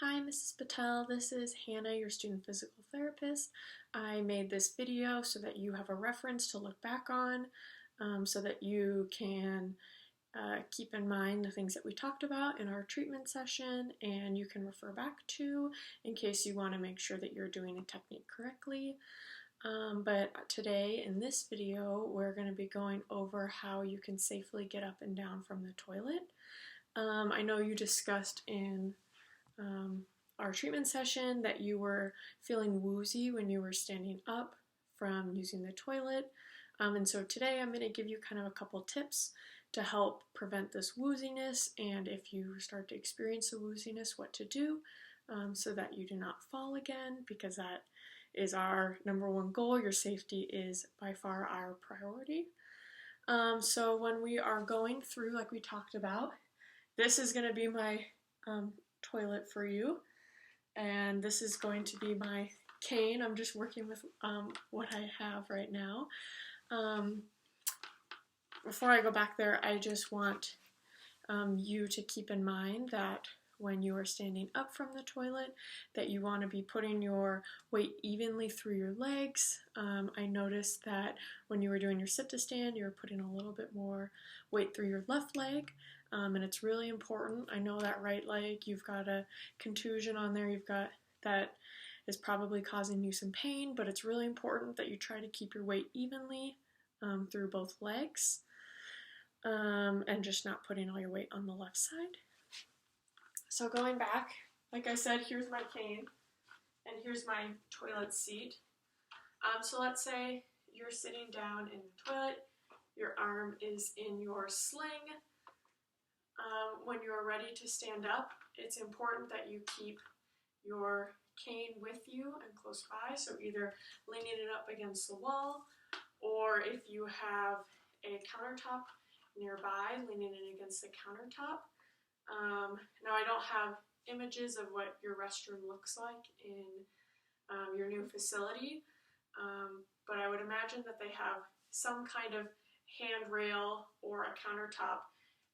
Hi, Mrs. Patel. This is Hannah, your student physical therapist. I made this video so that you have a reference to look back on, so that you can keep in mind the things that we talked about in our treatment session, and you can refer back to in case you want to make sure that you're doing a technique correctly. But today in this video, we're going to be going over how you can safely get up and down from the toilet. I know you discussed in our treatment session that you were feeling woozy when you were standing up from using the toilet. And so today I'm going to give you kind of a couple tips to help prevent this wooziness, and if you start to experience the wooziness, what to do so that you do not fall again, because that is our number one goal. Your safety is by far our priority. So when we are going through, like we talked about, this is going to be my toilet for you, and this is going to be my cane. I'm just working with what I have right now. Before I go back there, I just want you to keep in mind that when you are standing up from the toilet, that you want to be putting your weight evenly through your legs. I noticed that when you were doing your sit to stand, you were putting a little bit more weight through your left leg. And it's really important. I know that right leg, you've got a contusion on there, that is probably causing you some pain, but it's really important that you try to keep your weight evenly through both legs, and just not putting all your weight on the left side. So going back, like I said, here's my cane, and here's my toilet seat. So let's say you're sitting down in the toilet, your arm is in your sling. When you're ready to stand up, it's important that you keep your cane with you and close by, so either leaning it up against the wall, or if you have a countertop nearby, leaning it against the countertop. Now I don't have images of what your restroom looks like in your new facility, but I would imagine that they have some kind of handrail or a countertop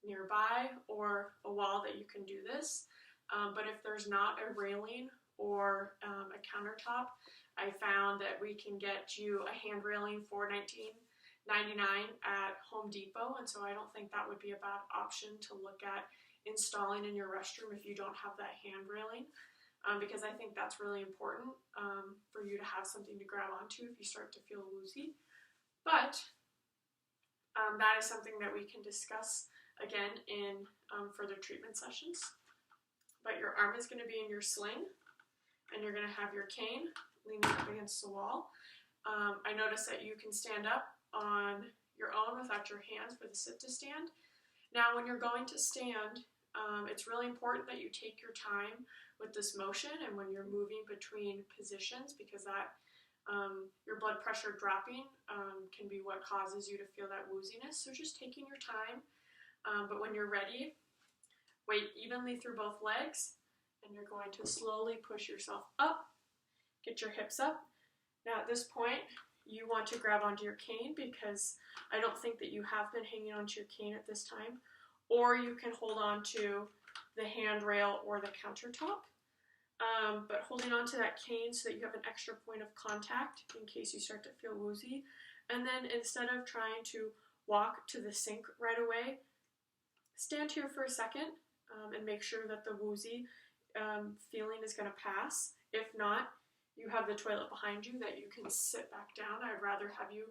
nearby, or a wall that you can do this. But if there's not a railing or a countertop, I found that we can get you a hand railing for $19.99 at Home Depot, and so I don't think that would be a bad option to look at installing in your restroom if you don't have that hand railing, because I think that's really important for you to have something to grab onto if you start to feel woozy. But that is something that we can discuss again in further treatment sessions. But your arm is going to be in your sling, and you're going to have your cane leaning up against the wall. I noticed that you can stand up on your own without your hands for the sit to stand. Now when you're going to stand, it's really important that you take your time with this motion and when you're moving between positions, because that your blood pressure dropping can be what causes you to feel that wooziness. So just taking your time. But when you're ready, weight evenly through both legs, and you're going to slowly push yourself up, get your hips up. Now at this point, you want to grab onto your cane, because I don't think that you have been hanging onto your cane at this time, or you can hold on to the handrail or the countertop. But holding on to that cane so that you have an extra point of contact in case you start to feel woozy. And then instead of trying to walk to the sink right away, stand here for a second and make sure that the woozy feeling is going to pass. If not, you have the toilet behind you that you can sit back down. I'd rather have you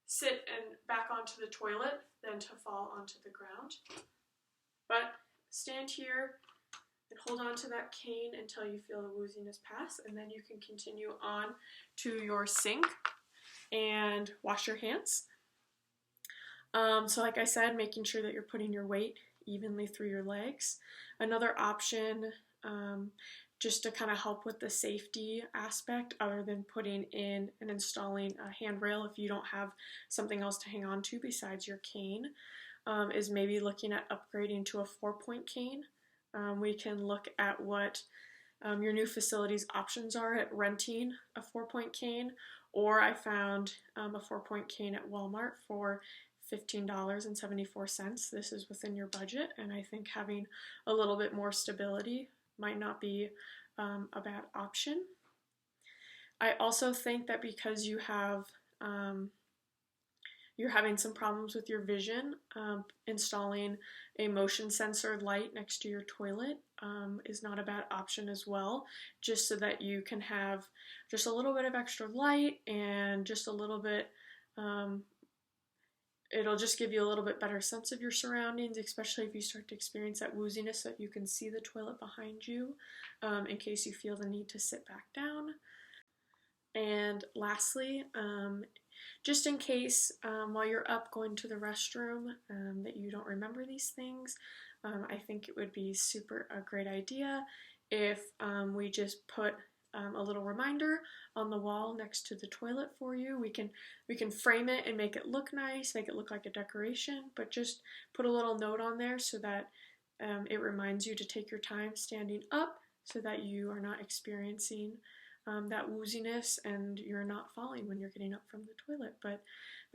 sit and back onto the toilet than to fall onto the ground. But stand here and hold on to that cane until you feel the wooziness pass, and then you can continue on to your sink and wash your hands. So like I said, making sure that you're putting your weight evenly through your legs. Another option, just to kind of help with the safety aspect, other than putting in and installing a handrail if you don't have something else to hang on to besides your cane, is maybe looking at upgrading to a 4-point cane. We can look at what your new facility's options are at renting a 4-point cane, or I found a 4-point cane at Walmart for $15.74. This is within your budget, and I think having a little bit more stability might not be a bad option. I also think that because you're having some problems with your vision, installing a motion sensor light next to your toilet is not a bad option as well, just so that you can have just a little bit of extra light and just a little bit, it'll just give you a little bit better sense of your surroundings, especially if you start to experience that wooziness, so that you can see the toilet behind you in case you feel the need to sit back down. And lastly, just in case while you're up going to the restroom that you don't remember these things, I think it would be a great idea if we just put a little reminder on the wall next to the toilet for you. We can frame it and make it look nice, make it look like a decoration, but just put a little note on there so that it reminds you to take your time standing up so that you are not experiencing that wooziness and you're not falling when you're getting up from the toilet. But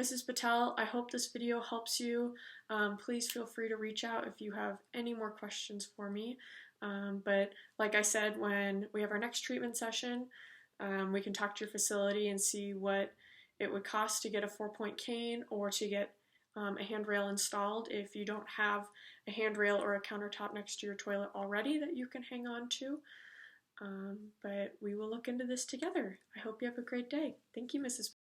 Mrs. Patel, I hope this video helps you. Please feel free to reach out if you have any more questions for me. But like I said, when we have our next treatment session, we can talk to your facility and see what it would cost to get a 4-point cane or to get a handrail installed if you don't have a handrail or a countertop next to your toilet already that you can hang on to. But we will look into this together. I hope you have a great day. Thank you, Mrs.